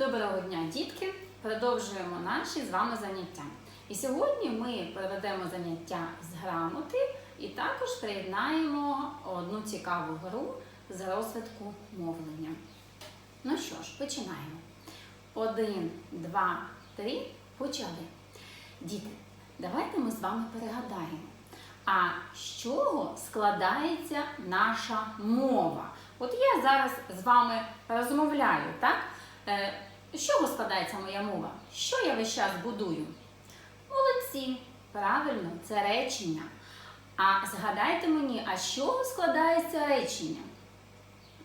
Доброго дня, дітки! Продовжуємо наші з вами заняття. І сьогодні ми проведемо заняття з грамоти і також приєднаємо одну цікаву гру з розвитку мовлення. Ну що ж, починаємо. 1, 2, 3, почали. Діти, давайте ми з вами перегадаємо, а з чого складається наша мова? От я зараз з вами розмовляю, так? З чого складається моя мова? Що я весь час будую? Молодці! Правильно, це речення. А згадайте мені, а з чого складається речення?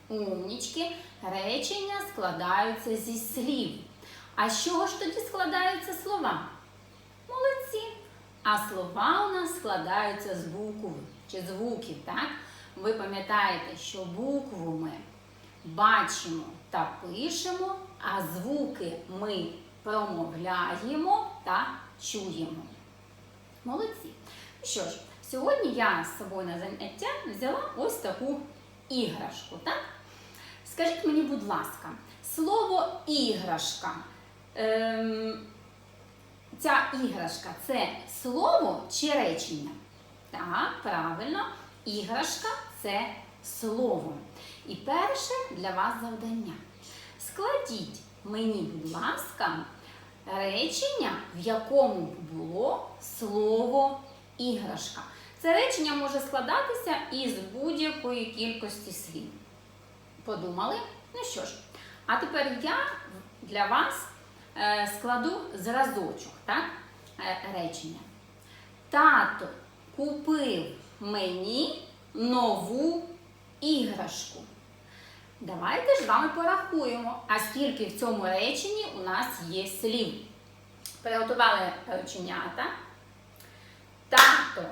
Умнічки, речення складаються зі слів. А з чого ж тоді складаються слова? Молодці! А слова у нас складаються з букв чи звуків, так? Ви пам'ятаєте, що букву ми бачимо та пишемо, а звуки ми промовляємо та чуємо. Молодці! Що ж, сьогодні я з собою на заняття взяла ось таку іграшку, так? Скажіть мені, будь ласка, слово іграшка. Ця іграшка – це слово чи речення? Так, правильно, іграшка – це слово. І перше для вас завдання. Складіть мені, будь ласка, речення, в якому було слово іграшка. Це речення може складатися із будь-якої кількості слів. Подумали? Ну що ж, а тепер я для вас складу зразочок, так? Речення. Тато купив мені нову іграшку. Давайте ж з вами порахуємо, а скільки в цьому реченні у нас є слів. Приготували реченята. Тато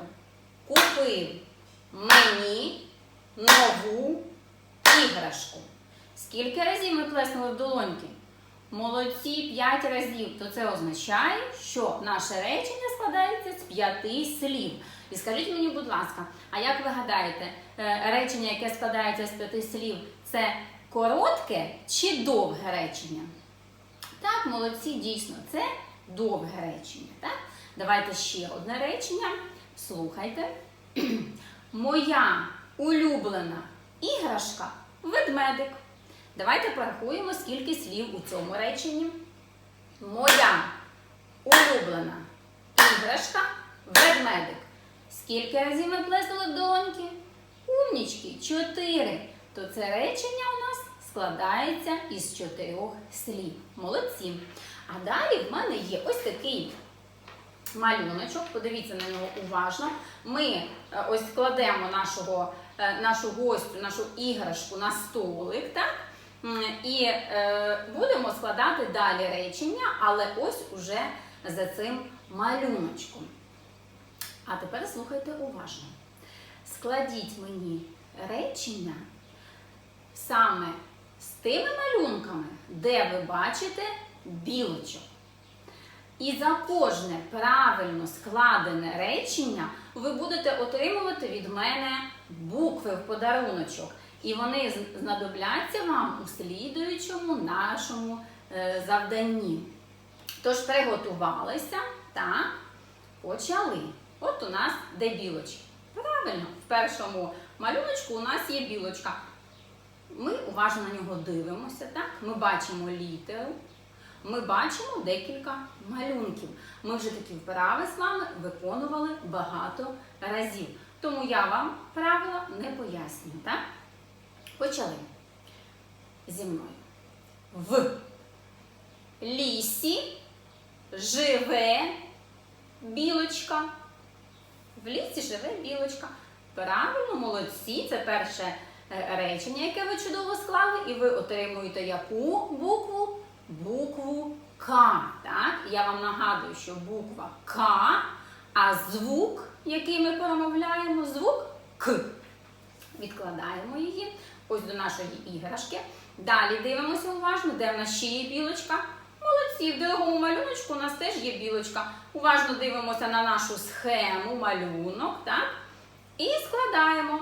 купив мені нову іграшку. Скільки разів ми плеснули в долоньки? Молодці, 5 разів. То це означає, що наше речення складається з 5 слів. І скажіть мені, будь ласка, а як ви гадаєте, речення, яке складається з 5 слів, це коротке чи довге речення? Так, молодці, дійсно, це довге речення. Так? Давайте ще одне речення. Слухайте. Моя улюблена іграшка – ведмедик. Давайте порахуємо, скільки слів у цьому реченні. Моя улюблена іграшка – ведмедик. Скільки разів ми плеснули в долоньки? Умнічки, 4. То це речення у нас складається із 4 слів. Молодці. А далі в мене є ось такий малюночок. Подивіться на нього уважно. Ми ось складемо нашу гостю, нашу іграшку на столик, так? І будемо складати далі речення, але ось уже за цим малюночком. А тепер слухайте уважно. Складіть мені речення саме з тими малюнками, де ви бачите білочок. І за кожне правильно складене речення ви будете отримувати від мене букви в подаруночок. І вони знадобляться вам у слідуючому нашому завданні. Тож приготувалися та почали. От у нас де білочки. Правильно, в першому малюночку у нас є білочка. Ми уважно на нього дивимося, так? Ми бачимо літеру, ми бачимо декілька малюнків. Ми вже такі вправи з вами виконували багато разів. Тому я вам правила не пояснюю, так? Почали зі мною. В лісі живе білочка. В лісі живе білочка. Правильно, молодці. Це перше речення, яке ви чудово склали. І ви отримуєте яку букву? Букву К. Так? Я вам нагадую, що буква К, а звук, який ми промовляємо, звук К. Відкладаємо її ось до нашої іграшки. Далі дивимося уважно, де в нас ще є білочка. Молодці, в другому малюночку у нас теж є білочка. Уважно дивимося на нашу схему, малюнок, так? І складаємо.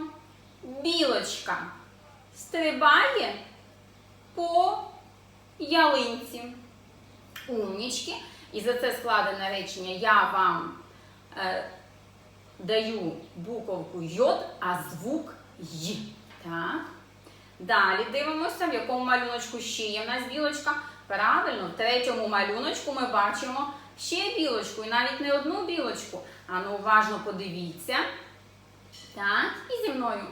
Білочка стрибає по ялинці. Умнічки. І за це складене речення я вам даю буковку йод, а звук й. Так. Далі дивимося, в якому малюночку ще є в нас білочка. Правильно, в третьому малюночку ми бачимо ще білочку, і навіть не одну білочку. Ану, уважно подивіться. Так, і зі мною.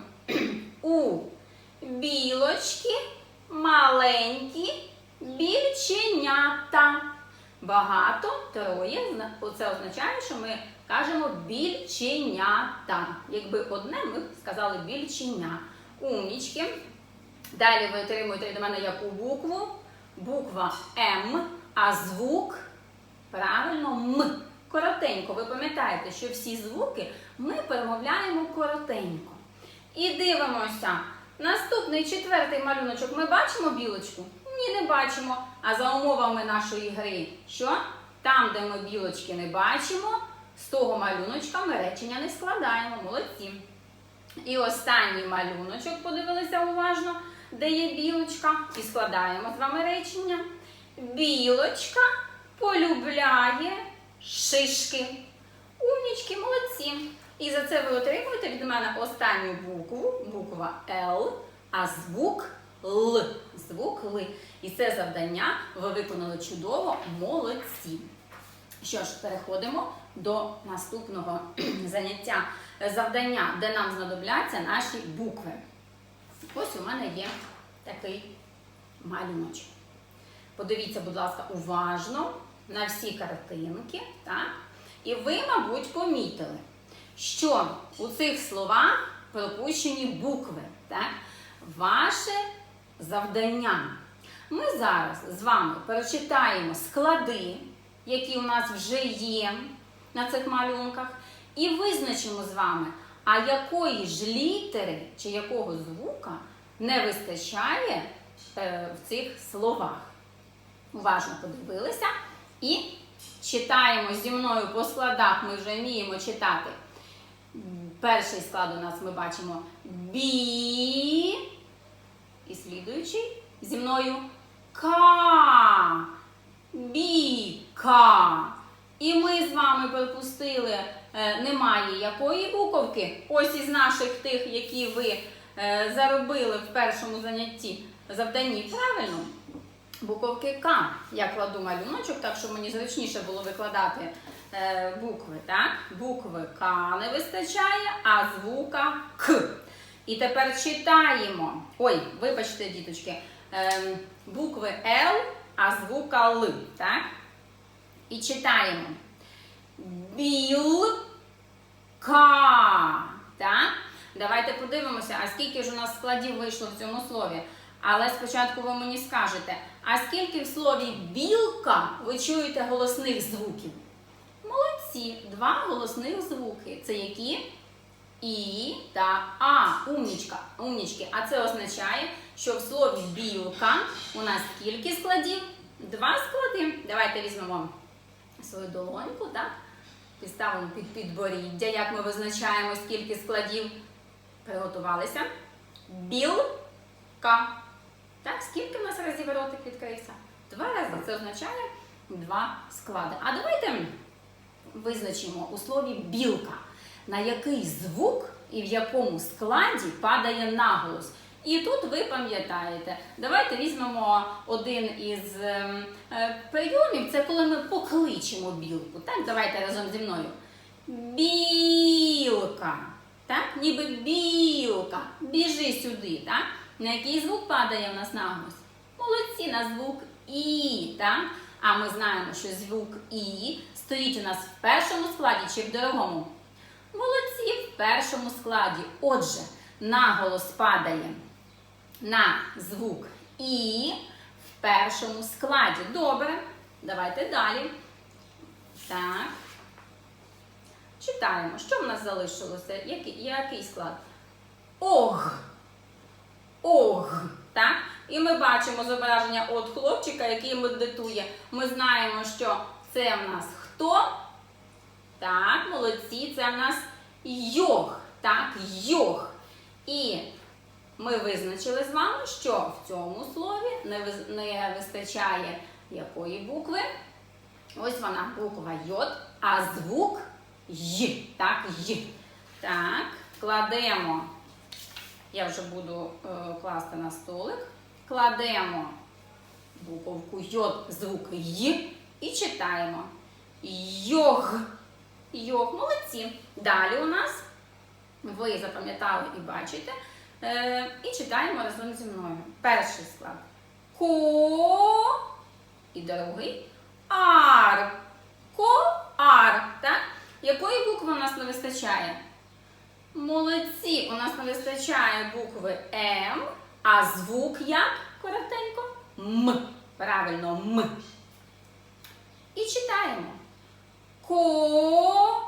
У білочки маленькі більченята. Багато, троє. Це означає, що ми кажемо більченята. Якби одне, ми б сказали більченя. Умнічки. Далі ви отримуєте від мене яку букву? Буква М, а звук, правильно, М. Коротенько. Ви пам'ятаєте, що всі звуки ми промовляємо коротенько. І дивимося. Наступний, четвертий малюночок. Ми бачимо білочку? Ні, не бачимо. А за умовами нашої гри, що? Там, де ми білочки не бачимо, з того малюночка ми речення не складаємо. Молодці. І останній малюночок, подивилися уважно, де є білочка. І складаємо з вами речення. Білочка полюбляє шишки. Умнічки, молодці. І за це ви отримуєте від мене останню букву, буква Л, а звук Л. Звук Л. І це завдання ви виконали чудово, молодці. Що ж, переходимо до наступного заняття, завдання, де нам знадобляться наші букви. Ось у мене є такий малюночок. Подивіться, будь ласка, уважно на всі картинки. Так? І ви, мабуть, помітили, що у цих словах пропущені букви. Так? Ваше завдання. Ми зараз з вами прочитаємо склади, які у нас вже є на цих малюнках, і визначимо з вами, а якої ж літери чи якого звука не вистачає в цих словах. Уважно подивилися і читаємо зі мною по складах, ми вже вміємо читати. Перший склад у нас ми бачимо бі, і слідуючий зі мною ка, біка. І ми з вами пропустили, немає якої буковки, ось із наших тих, які ви заробили в першому завданні, правильно? Буковки К. Я кладу малюночок, так що мені зручніше було викладати букви, так? Букви К не вистачає, а звука К. І тепер читаємо, ой, вибачте, діточки, букви Л, а звука Л, так? І читаємо. Білка, так? Давайте подивимося, а скільки ж у нас складів вийшло в цьому слові. Але спочатку ви мені скажете, а скільки в слові білка ви чуєте голосних звуків? Молодці, 2 голосних звуки. Це які? І та А. Умнічки. А це означає, що в слові білка у нас скільки складів? 2 склади. Давайте візьмемо свою долоньку, так? Підставимо під підборіддя, як ми визначаємо, скільки складів. Приготувалися. Білка. Так, скільки в нас разів ротик відкрився? 2 рази. Це означає 2 склади. А давайте визначимо у слові білка, на який звук і в якому складі падає наголос. І тут ви пам'ятаєте. Давайте візьмемо один із прийомів. Це коли ми покличемо білку. Так, давайте разом зі мною. Білка. Так, ніби білка. Біжи сюди. Так? На який звук падає в нас наголос? Молодці, на звук І. Так? А ми знаємо, що звук І стоїть у нас в першому складі чи в другому? Молодці, в першому складі. Отже, наголос падає на звук І в першому складі. Добре, давайте далі. Так. Читаємо. Що в нас залишилося? Який склад? Ог. Ог. Так? І ми бачимо зображення от хлопчика, який медитує. Ми знаємо, що це в нас хто? Так, молодці, це в нас йог. Так, йог. І ми визначили з вами, що в цьому слові не вистачає якої букви? Ось вона, буква Й, а звук Й. Так, Й. Так, кладемо, я вже буду класти на столик, кладемо буковку Й, звук Й і читаємо. Йог. Йог. Молодці. Далі у нас, ви запам'ятали і бачите, і читаємо разом зі мною. Перший склад. Ко. І другий. Ар. Ко-ар. Так? Якої букви у нас не вистачає? Молодці. У нас не вистачає букви М, а звук як? Коротенько. М. Правильно, М. І читаємо. Комар.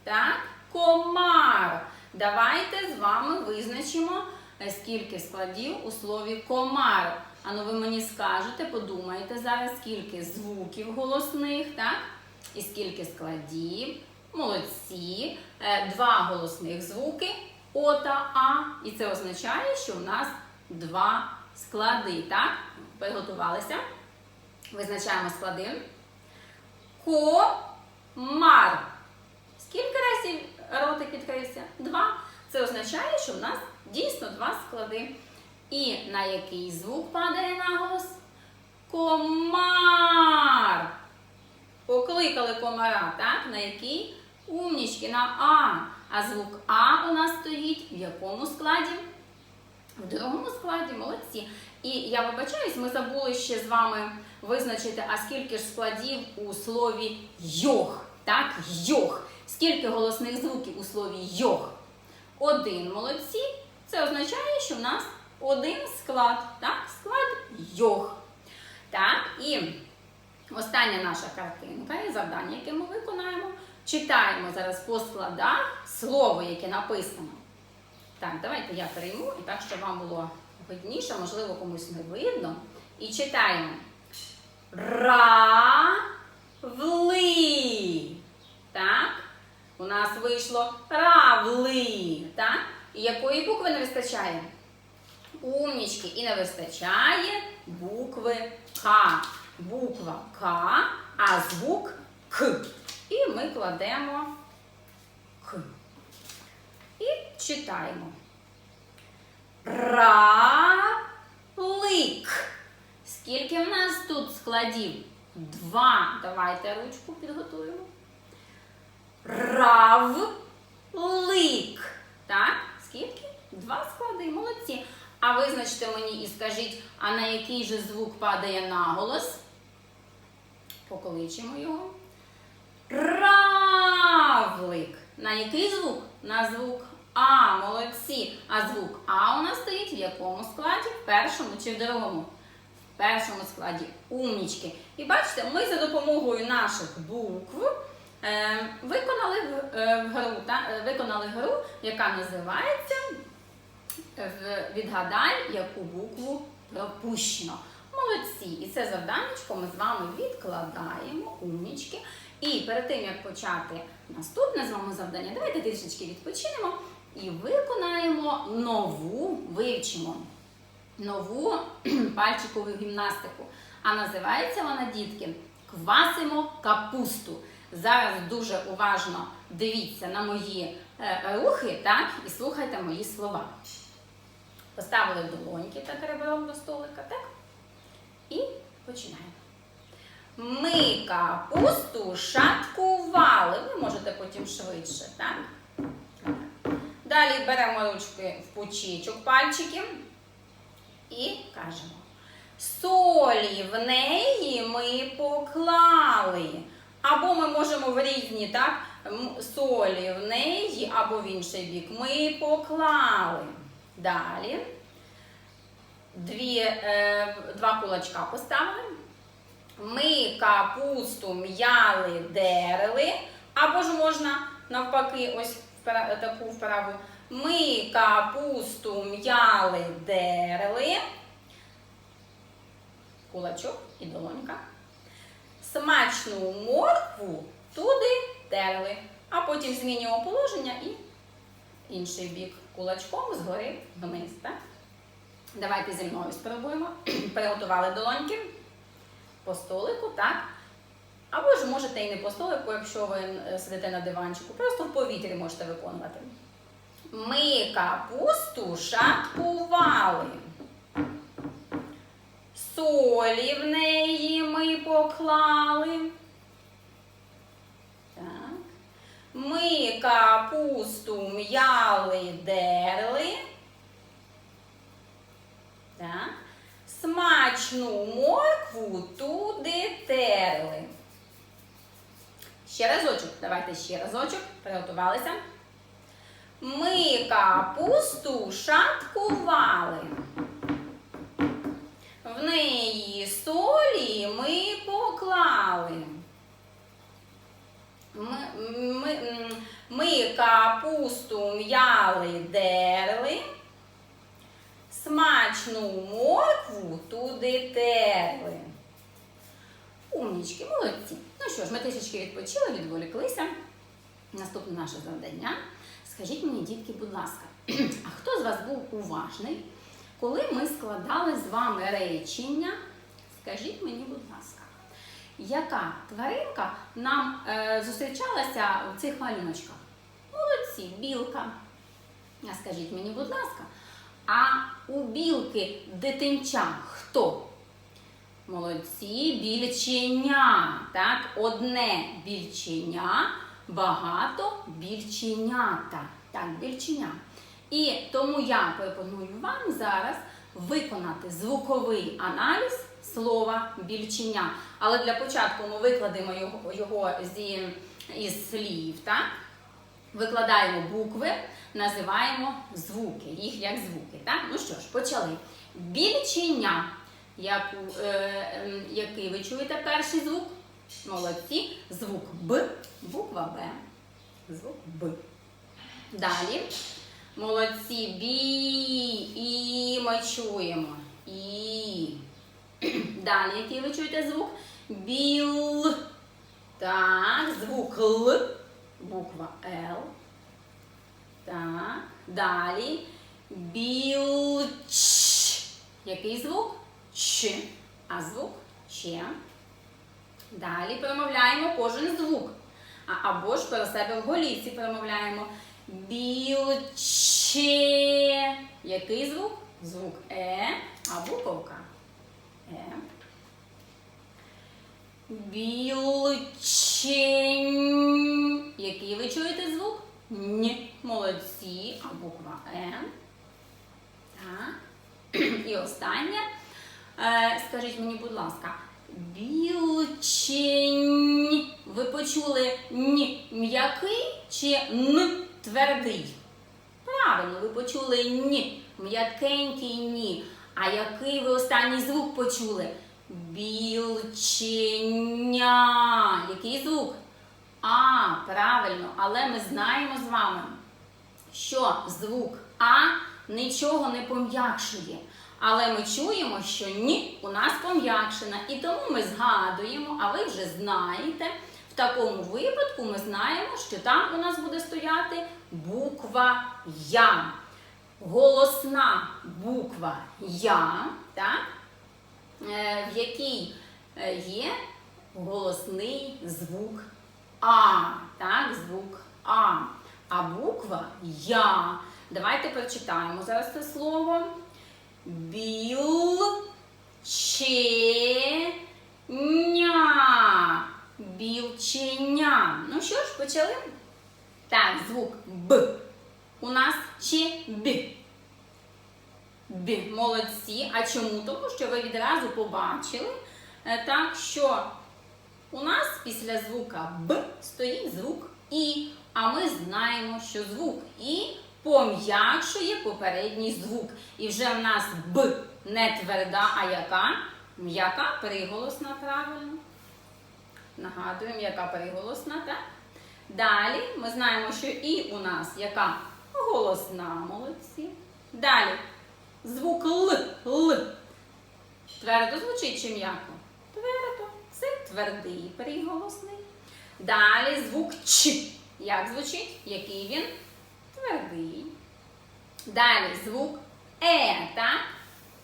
Так? Комар. Давайте з вами визначимо, скільки складів у слові комар. Ану, ви мені скажете, подумайте зараз, скільки звуків голосних, так? І скільки складів. Молодці. 2 голосних звуки О та А. І це означає, що в нас 2 склади, так? Приготувалися? Визначаємо склади. Комар. Скільки разів ротик відкрився? 2. Це означає, що в нас дійсно 2 склади. І на який звук падає наголос? Комар. Покликали комара, так? На який? Умнічки, на А. А звук А у нас стоїть в якому складі? В другому складі, молодці. І я вибачаюсь, ми забули ще з вами визначити, а скільки ж складів у слові йог. Так, йог. Скільки голосних звуків у слові йог? 1, молодці. Це означає, що в нас 1 склад. Так, склад йог. Так, і остання наша картинка і завдання, яке ми виконаємо. Читаємо зараз по складах слово, яке написано. Так, давайте я перейму, і так, щоб вам було видніше, можливо, комусь не видно. І читаємо. Равли. Так? У нас вийшло равли. Так? І якої букви не вистачає? Умнічки. І не вистачає букви К. Буква К, а звук К. І ми кладемо К. І читаємо. Равлик. Скільки в нас тут складів? 2. Давайте ручку підготуємо. Равлик. Так, скільки? 2 склади. Молодці. А визначте мені і скажіть, а на який же звук падає наголос? Покличемо його. Равлик. На який звук? На звук А. Молодці. А звук А у нас стоїть в якому складі? В першому чи в другому? В першому складі. Умнічки. І бачите, ми за допомогою наших букв виконали гру, яка називається «Відгадай, яку букву пропущено». Молодці. І це завданнячко ми з вами відкладаємо. Умнічки. І перед тим, як почати наступне з вами завдання, давайте трішечки відпочинемо і виконаємо вивчимо нову пальчикову гімнастику. А називається вона, дітки, «Квасимо капусту». Зараз дуже уважно дивіться на мої рухи, так, і слухайте мої слова. Поставили долоньки так ребром до столика, так? І починаємо. Ми капусту шаткували. Ви можете потім швидше, так? Далі беремо ручки в пучечок, пальчики і кажемо. Солі в неї ми поклали. Або ми можемо в різні, так? Солі в неї, або в інший бік. Ми поклали. Далі. 2 кулачка поставили. Ми капусту м'яли, дерли. Або ж можна навпаки, ось таку вправу. Ми капусту м'яли, дерли. Кулачок і долонька. Смачну моркву туди терли. А потім змінюємо положення і інший бік. кулачком згори вниз, так? Давайте зі мною спробуємо. Приготували долоньки по столику, так? Або ж можете і не по столику, якщо ви сидите на диванчику, просто в повітрі можете виконувати. Ми капусту шаткували, солі в неї ми поклали. Так. Ми капусту м'яли, дерли. Так. Смачну моркву туди терли. Ще разочок, давайте ще разочок, приготувалися. Ми капусту шаткували, в неї солі ми поклали. Ми капусту м'яли, дерли, смачну моркву туди терли. Умнічки, молодці. Ну що ж, ми трішечки відпочили, відволіклися. Наступне наше завдання. Скажіть мені, дітки, будь ласка, а хто з вас був уважний, коли ми складали з вами речення? Скажіть мені, будь ласка, яка тваринка нам зустрічалася в цих малюночках? Молодці, білка. А скажіть мені, будь ласка, а у білки дитинча хто? Молодці, більченя. Так, одне більченя, багато більченята. Так, більченя. І тому я пропоную вам зараз виконати звуковий аналіз слова більченя. Але для початку ми викладемо його із слів. Так? Викладаємо букви, називаємо звуки, їх як звуки. Так? Ну що ж, почали. Більченя. Який ви чуєте перший звук? Молодці. Звук Б, буква Б. Звук Б. Далі. Молодці. Бі. І ми чуємо. І. Далі, який ви чуєте звук? Біл. Так, звук Л. Буква Л. Так. Далі. Білч. Який звук? Ч. А звук Ч. Далі промовляємо кожен звук. Або ж про себе в голівці промовляємо. Білче. Який звук? Звук а буковка Е. Білчень. Який ви чуєте звук? Н. Молодці. А буква Н. Так. І останнє. Скажіть мені, будь ласка, білчень. Ви почули Н м'який чи Н твердий? Правильно, ви почули Н, м'якенький Ні. А який ви останній звук почули? Білченя. Який звук? А, правильно, але ми знаємо з вами, що звук А нічого не пом'якшує. Але ми чуємо, що Ні у нас пом'якшена. І тому ми згадуємо, а ви вже знаєте, в такому випадку ми знаємо, що там у нас буде стояти буква Я. Голосна буква Я, так? В якій є голосний звук А. Так, звук А. А буква Я. Давайте прочитаємо зараз це слово. Білченя. Білченя. Ну що ж, почали? Так, звук Б. У нас чи Б. Б. Молодці. А чому? Тому що ви відразу побачили, так, що у нас після звука Б стоїть звук І. А ми знаємо, що звук І пом'якшує попередній звук. І вже в нас Б не тверда, а яка? М'яка, приголосна, правильно. Нагадуємо, яка приголосна, так? Далі ми знаємо, що І у нас яка? Голосна, молодці. Далі. Звук Л. Твердо звучить чи м'яко? Твердо. Це твердий приголосний. Далі звук Ч. Як звучить? Який він? Твердий. Далі звук так?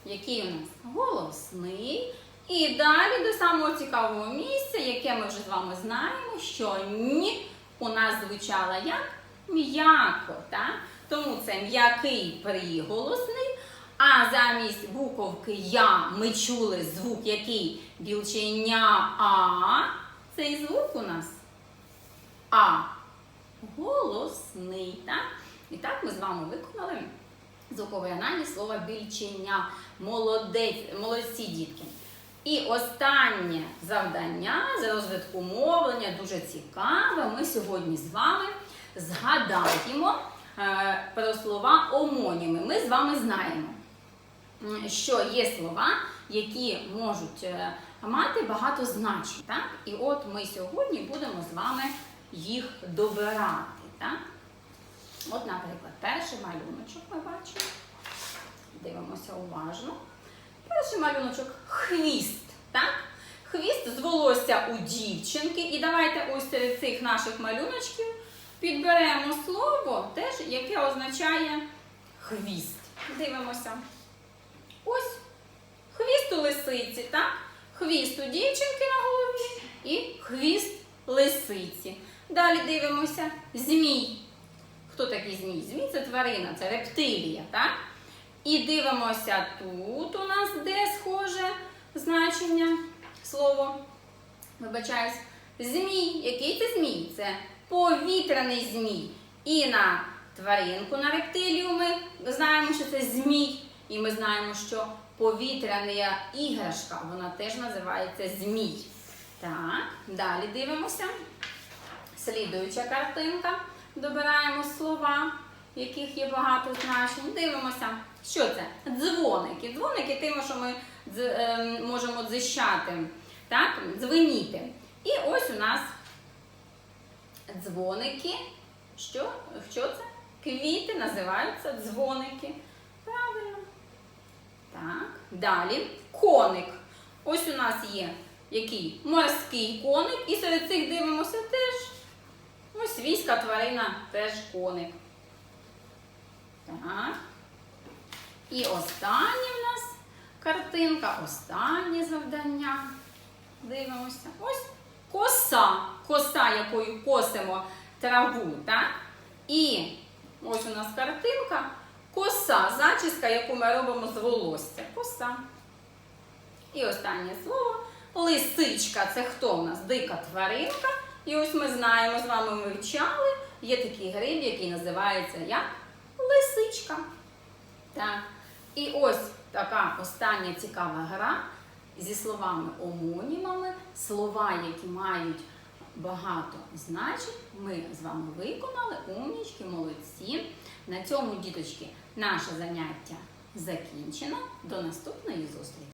Який у нас? Голосний. І далі до самого цікавого місця, яке ми вже з вами знаємо, що ні у нас звучало як м'яко, так? Тому це м'який приголосний, а замість буковки Я ми чули звук який? Білченя А. Цей звук у нас А. Голосний, так? І так ми з вами виконали звуковий аналіз слова більченя. Молодці, дітки. І останнє завдання з розвитку мовлення, дуже цікаве. Ми сьогодні з вами згадаємо про слова омоніми. Ми з вами знаємо, що є слова, які можуть мати багато значень. Так? І от ми сьогодні будемо з вами їх добирати. Так? От, наприклад, перший малюночок ми бачимо. Дивимося уважно. Перший малюночок – хвіст. Так? Хвіст з волосся у дівчинки. І давайте ось серед цих наших малюночків підберемо слово, теж, яке означає хвіст. Дивимося. Ось хвіст у лисиці, так? Хвіст у дівчинки на голові і хвіст лисиці. Далі дивимося. Змій. Хто такий змій? Змій – це тварина, це рептилія, так? І дивимося тут у нас, де схоже значення слово. Вибачаюсь. Змій. Який це змій? Це повітряний змій. І на тваринку, на рептилію ми знаємо, що це змій. І ми знаємо, що повітряна іграшка, вона теж називається змій. Так, далі дивимося. Слідуюча картинка. Добираємо слова, в яких є багато значень. Дивимося, що це? Дзвоники. Дзвоники тим, що ми можемо дзищати, так? Дзвеніти. І ось у нас дзвоники. Що це? Квіти називаються дзвоники. Правильно. Так. Далі коник. Ось у нас є який? Морський коник. І серед цих дивимося теж ось свійська тварина, теж коник. Так. І останнє в нас картинка, останнє завдання. Дивимося. Ось коса. Коса, якою косимо траву, так? І ось у нас картинка. Коса, зачіска, яку ми робимо з волосся. Коса. І останнє слово. Лисичка. Це хто у нас? Дика тваринка. І ось ми знаємо, з вами ми вивчали, є такий гриб, який називається як лисичка. Так. І ось така остання цікава гра зі словами-омонімами. Слова, які мають багато значень, ми з вами виконали. Умнічки, молодці. На цьому, діточки, наше заняття закінчено. До наступної зустрічі!